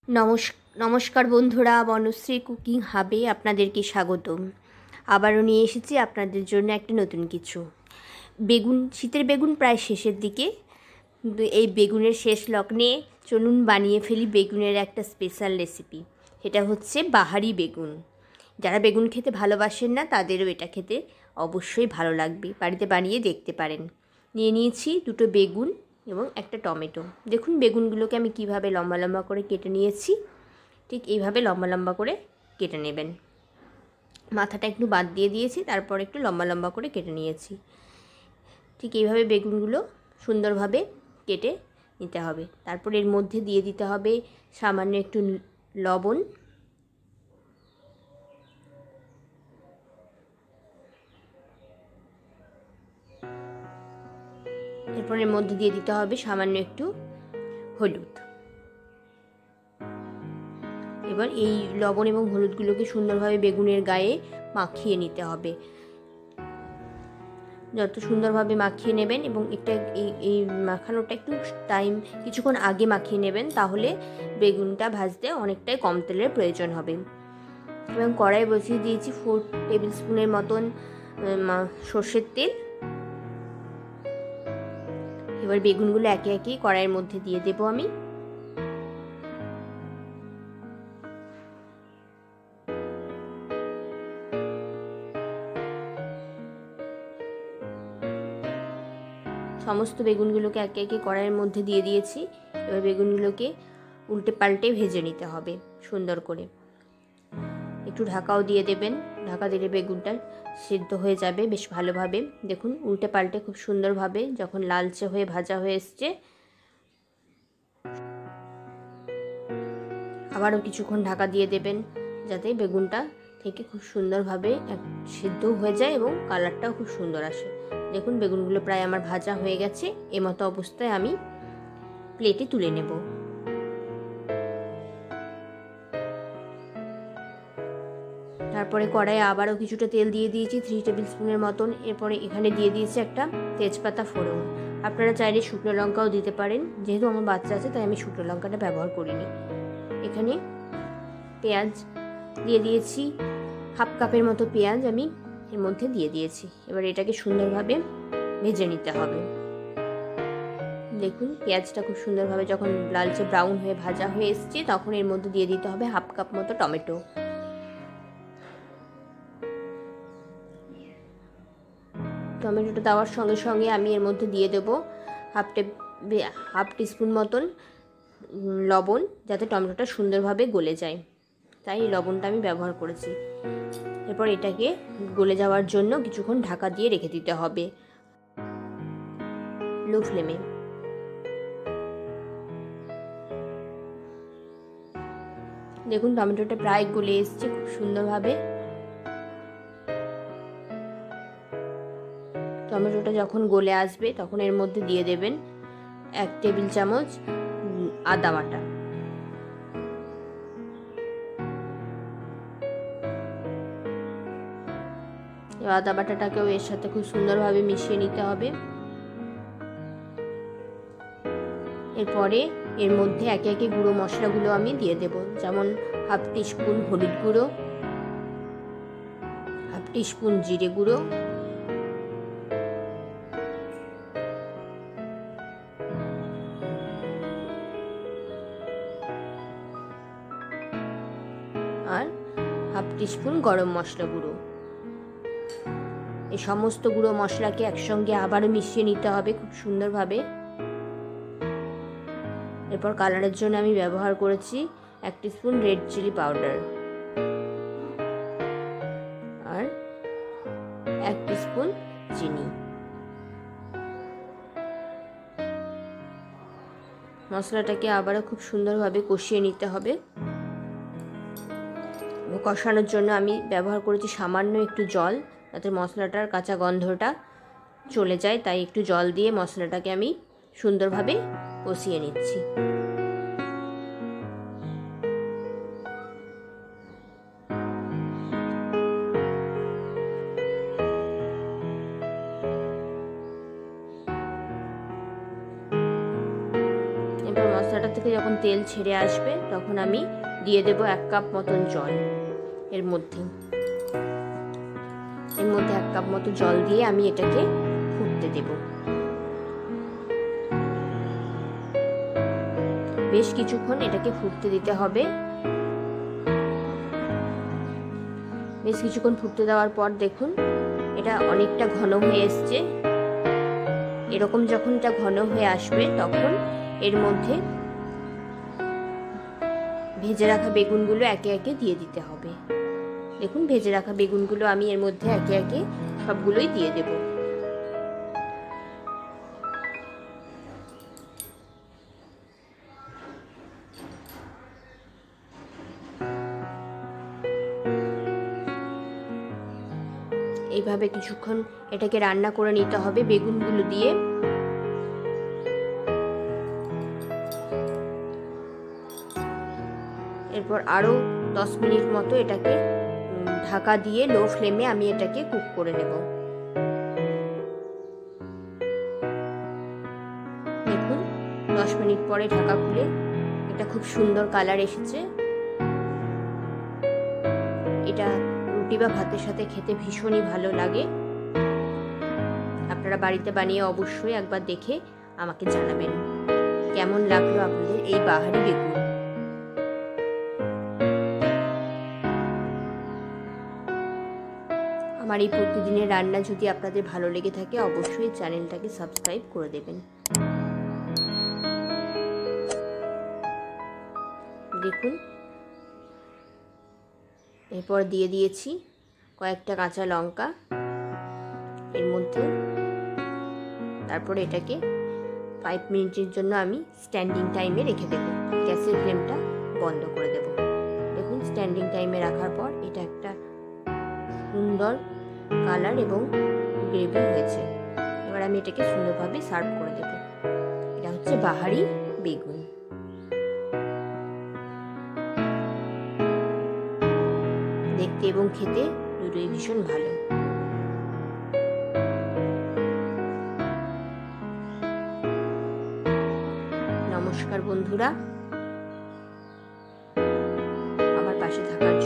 নমস্কার বন্ধুরা, বনশ্রী কুকিং হাবে আপনাদেরকে স্বাগতম। আবারও নিয়ে এসেছি আপনাদের জন্য একটা নতুন কিছু। শীতের বেগুন প্রায় শেষের দিকে, কিন্তু এই বেগুনের শেষ লগ্নে চলুন বানিয়ে ফেলি বেগুনের একটা স্পেশাল রেসিপি। এটা হচ্ছে বাহারি বেগুন। যারা বেগুন খেতে ভালোবাসেন না তাদেরও এটা খেতে অবশ্যই ভালো লাগবে। বাড়িতে বানিয়ে দেখতে পারেন। নিয়েছি দুটো বেগুন এবং একটা টমেটো। দেখুন বেগুনগুলোকে আমি কিভাবে লম্বা লম্বা করে কেটে নিয়েছি। ঠিক এইভাবে লম্বা লম্বা করে কেটে নেবেন। মাথাটা একটু বাদ দিয়ে দিয়েছি, তারপর একটু লম্বা লম্বা করে কেটে নিয়েছি। ঠিক এইভাবে বেগুনগুলো সুন্দরভাবে কেটে নিতে হবে। তারপর এর মধ্যে দিয়ে দিতে হবে সামান্য একটু লবণ, এরপর এর মধ্যে দিয়ে দিতে হবে সামান্য একটু হলুদ। এবার এই লবণ এবং হলুদগুলোকে সুন্দরভাবে বেগুনের গায়ে মাখিয়ে নিতে হবে। যত সুন্দরভাবে মাখিয়ে নেবেন, এবং এটা এই মাখানোটা একটু কিছুক্ষণ আগে মাখিয়ে নেবেন, তাহলে বেগুনটা ভাজতে অনেকটাই কম তেলের প্রয়োজন হবে। এবং কড়াই বসিয়ে দিয়েছি 4 টেবিল স্পুনের মতন সর্ষের তেল। এবার বেগুনগুলো একে একে কড়াইয়ের মধ্যে দিয়ে দেবো আমি। সমস্ত বেগুনগুলোকে একে একে কড়াইয়ের মধ্যে দিয়ে দিয়েছি। এবার বেগুনগুলোকে উল্টে পাল্টে ভেজে নিতে হবে সুন্দর করে। একটু ঢাকাও দিয়ে দেবেন, ঢাকা দিলে বেগুনটা সিদ্ধ হয়ে যাবে বেশ ভালোভাবে। দেখুন উল্টে পাল্টে খুব সুন্দরভাবে যখন লালচে হয়ে ভাজা হয়ে এসছে, আবারও কিছুক্ষণ ঢাকা দিয়ে দেবেন, যাতে বেগুনটা থেকে খুব সুন্দরভাবে সিদ্ধ হয়ে যায় এবং কালারটাও খুব সুন্দর আসে। দেখুন বেগুনগুলো প্রায় আমার ভাজা হয়ে গেছে। এমতো অবস্থায় আমি প্লেটে তুলে নেব। তারপরে কড়াইয়ে আবারও কিছুটা তেল দিয়ে দিয়েছি 3 টেবিল স্পুনের মতন। এরপরে এখানে দিয়ে দিয়েছি একটা তেজপাতা ফোড়ন। আপনারা চাইলে শুকনো লঙ্কাও দিতে পারেন, যেহেতু আমার বাচ্চা আছে তাই আমি শুকনো লঙ্কাটা ব্যবহার করিনি। এখানে পেঁয়াজ দিয়ে দিয়েছি, 1/2 কাপের মতো পেঁয়াজ আমি এর মধ্যে দিয়ে দিয়েছি। এবার এটাকে সুন্দরভাবে ভেজে নিতে হবে। দেখুন পেঁয়াজটা খুব সুন্দরভাবে যখন লালচে ব্রাউন হয়ে ভাজা হয়ে এসছে, তখন এর মধ্যে দিয়ে দিতে হবে 1/2 কাপ মতো টমেটো। টমেটোটা দেওয়ার সঙ্গে সঙ্গে আমি এর মধ্যে দিয়ে দেবো হাফ টিস্পুন মতন লবণ, যাতে টমেটোটা সুন্দরভাবে গলে যায়, তাই এই লবণটা আমি ব্যবহার করেছি। এরপর এটাকে গলে যাওয়ার জন্য কিছুক্ষণ ঢাকা দিয়ে রেখে দিতে হবে লো ফ্লেমে। দেখুন টমেটোটা প্রায় গলে এসছে খুব সুন্দরভাবে। টমেটোটা যখন গলে আসবে তখন এর মধ্যে দিয়ে দেবেন 1 টেবিল চামচ আদা বাটা। আদা বাটাটাকেও এর সাথে খুব সুন্দরভাবে মিশিয়ে নিতে হবে। এরপরে এর মধ্যে একে একে গুঁড়ো মশলাগুলো আমি দিয়ে দেব, যেমন 1/2 টিস্পুন হলুদ গুঁড়ো, 1/2 টিস্পুন জিরে গুঁড়ো, আর 1/2 টিস্পুন গরম মশলা গুঁড়ো। এই সমস্ত গুঁড়ো মশলাকে একসঙ্গে আবারও মিশিয়ে নিতে হবে খুব সুন্দরভাবে। এরপর কালারের জন্য আমি ব্যবহার করেছি 1 টিস্পুন রেড চিলি পাউডার আর 1 টিস্পুন চিনি। মশলাটাকে আবারও খুব সুন্দরভাবে কষিয়ে নিতে হবে। কষানোর জন্য আমি ব্যবহার করেছি সামান্য একটু জল, যাতে মশলাটার কাঁচা গন্ধটা চলে যায়, তাই একটু জল দিয়ে মশলাটাকে আমি সুন্দরভাবে কষিয়ে নিচ্ছি। কড়াটা থেকে যখন তেল ছেড়ে আসবে তখন আমি দিয়ে দেব 1 কাপ মতন জল। এর মধ্যে 1 কাপ মতো জল দিয়ে আমি এটাকে ফুটতে দেব। বেশ কিছুক্ষণ এটাকে ফুটতে দিতে হবে। বেশ কিছুক্ষণ ফুটতে দেওয়ার পর দেখুন এটা অনেকটা ঘন হয়ে এসছে। এরকম যখন এটা ঘন হয়ে আসবে তখন এর মধ্যে ভেজে রাখা বেগুনগুলো একে একে দিয়ে দিতে হবে। দেখুন ভেজে রাখা বেগুনগুলো আমি এর মধ্যে একে একে সবগুলোই দিয়ে দেব। এইভাবে কিছুক্ষণ এটাকে রান্না করে নিতে হবে বেগুনগুলো দিয়ে। এরপর আরো 10 মিনিট মতো এটাকে ঢাকা দিয়ে লো ফ্লেমে আমি এটাকে কুক করে নেব। দেখুন 10 মিনিট পরে ঢাকা খুলে এটা খুব সুন্দর কালার এসেছে। এটা রুটি বা ভাতের সাথে খেতে ভীষণই ভালো লাগে। আপনারা বাড়িতে বানিয়ে অবশ্যই একবার দেখে আমাকে জানাবেন কেমন লাগলো আপনাদের এই বাহারি বেগুন। আমার এই প্রতিদিনের রান্না যদি আপনাদের ভালো লেগে থাকে অবশ্যই চ্যানেলটাকে সাবস্ক্রাইব করে দেবেন। দেখুন এরপর দিয়ে দিয়েছি কয়েকটা কাঁচা লঙ্কা এর মধ্যে। তারপরে এটাকে 5 মিনিটের জন্য আমি স্ট্যান্ডিং টাইমে রেখে দেব। গ্যাসের ফ্লেমটা বন্ধ করে দেব। দেখুন স্ট্যান্ডিং টাইমে রাখার পর এটা একটা সুন্দর কালার এবং গ্রেভি হয়েছে। এবার আমি এটাকে সুন্দরভাবে সার্ভ করে দেব। এটা হচ্ছে বাহারি বেগুন। দেখতে এবং খেতে দুটোই ভীষণ ভালো। নমস্কার বন্ধুরা, আমার পাশে থাকার